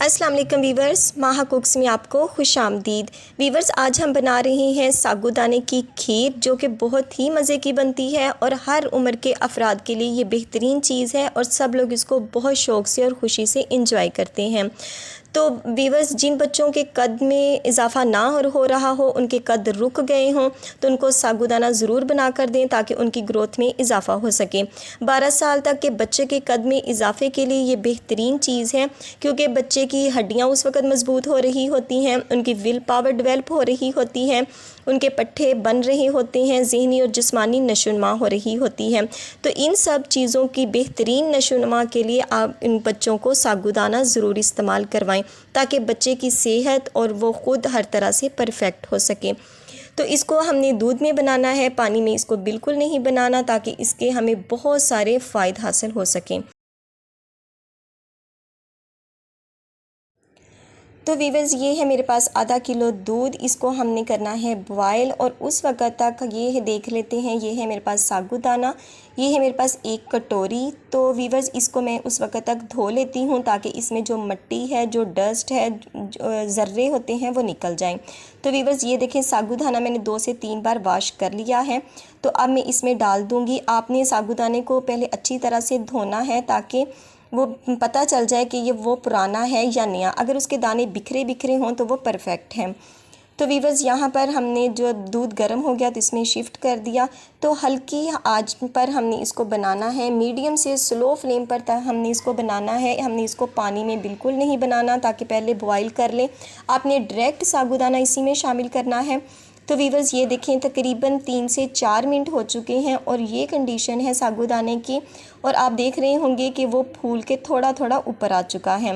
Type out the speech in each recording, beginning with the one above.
अस्सलाम वालेकुम वीवर्स, माहा कुक्स में आपको खुश आमदीद। वीवर्स, आज हम बना रहे हैं साबूदाने की खीर, जो कि बहुत ही मज़े की बनती है और हर उम्र के अफराद के लिए ये बेहतरीन चीज़ है और सब लोग इसको बहुत शौक़ से और ख़ुशी से इंजॉय करते हैं। तो वीवर्स, जिन बच्चों के कद में इजाफ़ा ना हो रहा हो, उनके कद रुक गए हों, तो उनको साबूदाना ज़रूर बना कर दें ताकि उनकी ग्रोथ में इजाफ़ा हो सके। 12 साल तक के बच्चे के कद में इजाफ़े के लिए ये बेहतरीन चीज़ है, क्योंकि बच्चे की हड्डियाँ उस वक़्त मज़बूत हो रही होती हैं, उनकी विल पावर डेवलप हो रही होती है, उनके पट्ठे बन रहे होते हैं, ज़हनी और जिस्मानी नशोनुमा हो रही होती है। तो इन सब चीज़ों की बेहतरीन नशोनुमा के लिए आप इन बच्चों को साबूदाना ज़रूर इस्तेमाल करवाएं, ताकि बच्चे की सेहत और वो ख़ुद हर तरह से परफ़ेक्ट हो सके। तो इसको हमने दूध में बनाना है, पानी में इसको बिल्कुल नहीं बनाना, ताकि इसके हमें बहुत सारे फ़ायदे हासिल हो सकें। तो वीवर्स, ये है मेरे पास आधा किलो दूध। इसको हमने करना है बॉयल और उस वक़्त तक ये है देख लेते हैं। ये है मेरे पास साबूदाना, ये है मेरे पास 1 कटोरी। तो वीवर्स, इसको मैं उस वक़्त तक धो लेती हूँ ताकि इसमें जो मिट्टी है, जो डस्ट है, जो ज़र्रे होते हैं, वो निकल जाएं। तो वीवर्स, ये देखें, साबूदाना मैंने 2 से 3 बार वॉश कर लिया है। तो अब मैं इसमें डाल दूँगी। आपने साबूदाने को पहले अच्छी तरह से धोना है ताकि वो पता चल जाए कि ये वो पुराना है या नया। अगर उसके दाने बिखरे बिखरे हों तो वो परफ़ेक्ट हैं। तो वीवर्स, यहाँ पर हमने जो दूध गर्म हो गया तो इसमें शिफ्ट कर दिया। तो हल्की आंच पर हमने इसको बनाना है, मीडियम से स्लो फ्लेम पर हमने इसको बनाना है। हमने इसको पानी में बिल्कुल नहीं बनाना, ताकि पहले बॉईल कर लें। आपने डायरेक्ट साबूदाना इसी में शामिल करना है। तो वीवर्स, ये देखें, तकरीबन 3 से 4 मिनट हो चुके हैं और ये कंडीशन है साबूदाने की। और आप देख रहे होंगे कि वो फूल के थोड़ा थोड़ा ऊपर आ चुका है।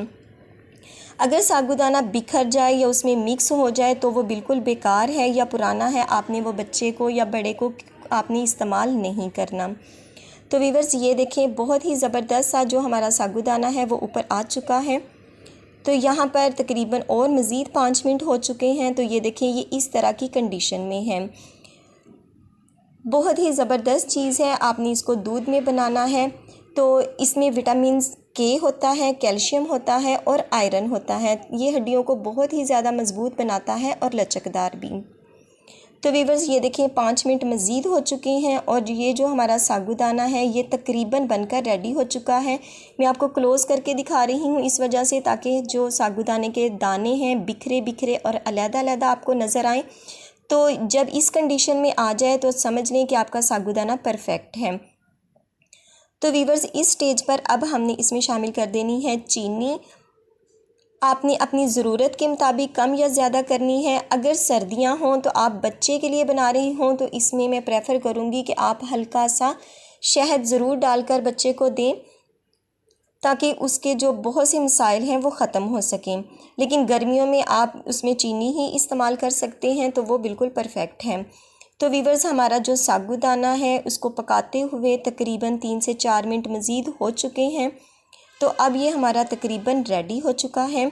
अगर साबूदाना बिखर जाए या उसमें मिक्स हो जाए तो वो बिल्कुल बेकार है या पुराना है। आपने वो बच्चे को या बड़े को आपने इस्तेमाल नहीं करना। तो वीवर्स, ये देखें, बहुत ही ज़बरदस्त सा जो हमारा साबूदाना है वो ऊपर आ चुका है। तो यहाँ पर तकरीबन और मज़ीद 5 मिनट हो चुके हैं। तो ये देखें, ये इस तरह की कंडीशन में है। बहुत ही ज़बरदस्त चीज़ है। आपने इसको दूध में बनाना है। तो इसमें विटामिन के होता है, कैल्शियम होता है और आयरन होता है। ये हड्डियों को बहुत ही ज़्यादा मज़बूत बनाता है और लचकदार भी। तो वीवर्स, ये देखें, 5 मिनट मज़ीद हो चुके हैं और ये जो हमारा साबूदाना है ये तकरीबन बनकर रेडी हो चुका है। मैं आपको क्लोज़ करके दिखा रही हूँ इस वजह से, ताकि जो साबूदाने के दाने हैं बिखरे बिखरे और अलग-अलग आपको नज़र आएँ। तो जब इस कंडीशन में आ जाए तो समझ लें कि आपका साबूदाना परफ़ेक्ट है। तो वीवर्स, इस स्टेज पर अब हमने इसमें शामिल कर देनी है चीनी। आपने अपनी ज़रूरत के मुताबिक कम या ज़्यादा करनी है। अगर सर्दियां हों तो आप बच्चे के लिए बना रही हों तो इसमें मैं प्रेफर करूँगी कि आप हल्का सा शहद ज़रूर डालकर बच्चे को दें, ताकि उसके जो बहुत से मसाइल हैं वो ख़त्म हो सकें। लेकिन गर्मियों में आप उसमें चीनी ही इस्तेमाल कर सकते हैं, तो वो बिल्कुल परफ़ेक्ट है। तो वीवर्स, हमारा जो साबूदाना है उसको पकाते हुए तकरीबन 3 से 4 मिनट मज़ीद हो चुके हैं। तो अब ये हमारा तकरीबन रेडी हो चुका है।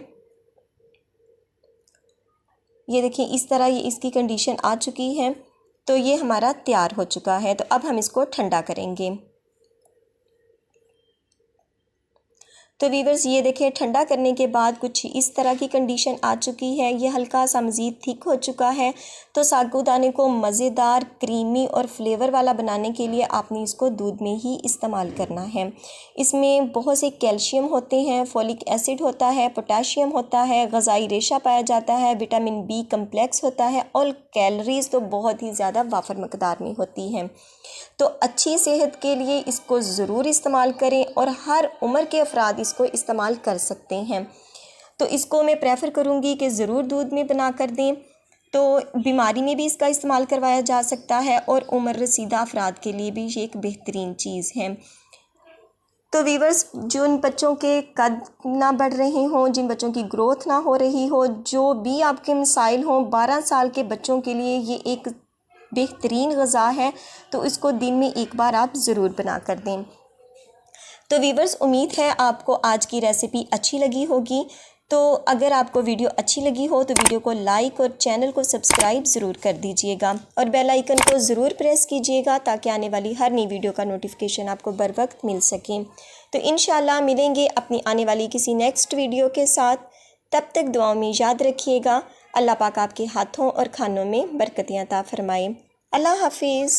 ये देखिए, इस तरह ये इसकी कंडीशन आ चुकी है। तो ये हमारा तैयार हो चुका है। तो अब हम इसको ठंडा करेंगे। तो वीवर्स, ये देखिए, ठंडा करने के बाद कुछ इस तरह की कंडीशन आ चुकी है। ये हल्का सा मज़ीद थिक हो चुका है। तो साबूदाने को मज़ेदार, क्रीमी और फ्लेवर वाला बनाने के लिए आपने इसको दूध में ही इस्तेमाल करना है। इसमें बहुत से कैल्शियम होते हैं, फोलिक एसिड होता है, पोटाशियम होता है, ग़िज़ाई रेशा पाया जाता है, विटामिन बी कम्प्लेक्स होता है और कैलोरीज़ तो बहुत ही ज़्यादा वाफर मकदार में होती हैं। तो अच्छी सेहत के लिए इसको ज़रूर इस्तेमाल करें और हर उम्र के अफराद इसको इस्तेमाल कर सकते हैं। तो इसको मैं प्रेफर करूँगी कि ज़रूर दूध में बना कर दें। तो बीमारी में भी इसका इस्तेमाल करवाया जा सकता है और उम्र रसीदा अफराद के लिए भी ये एक बेहतरीन चीज़ है। तो वीवर्स, जिन बच्चों के कद ना बढ़ रहे हों, जिन बच्चों की ग्रोथ ना हो रही हो, जो भी आपके मसाइल हों, 12 साल के बच्चों के लिए ये एक बेहतरीन ग़िज़ा है। तो इसको दिन में 1 बार आप ज़रूर बना कर दें। तो वीवर्स, उम्मीद है आपको आज की रेसिपी अच्छी लगी होगी। तो अगर आपको वीडियो अच्छी लगी हो तो वीडियो को लाइक और चैनल को सब्सक्राइब ज़रूर कर दीजिएगा और बेल आइकन को ज़रूर प्रेस कीजिएगा, ताकि आने वाली हर नई वीडियो का नोटिफिकेशन आपको बर वक्त मिल सके। तो इंशाल्लाह मिलेंगे अपनी आने वाली किसी नेक्स्ट वीडियो के साथ। तब तक दुआओं में याद रखिएगा। अल्लाह पाक आपके हाथों और खानों में बरकतियाँ अता फरमाए। अल्लाह हाफिज़।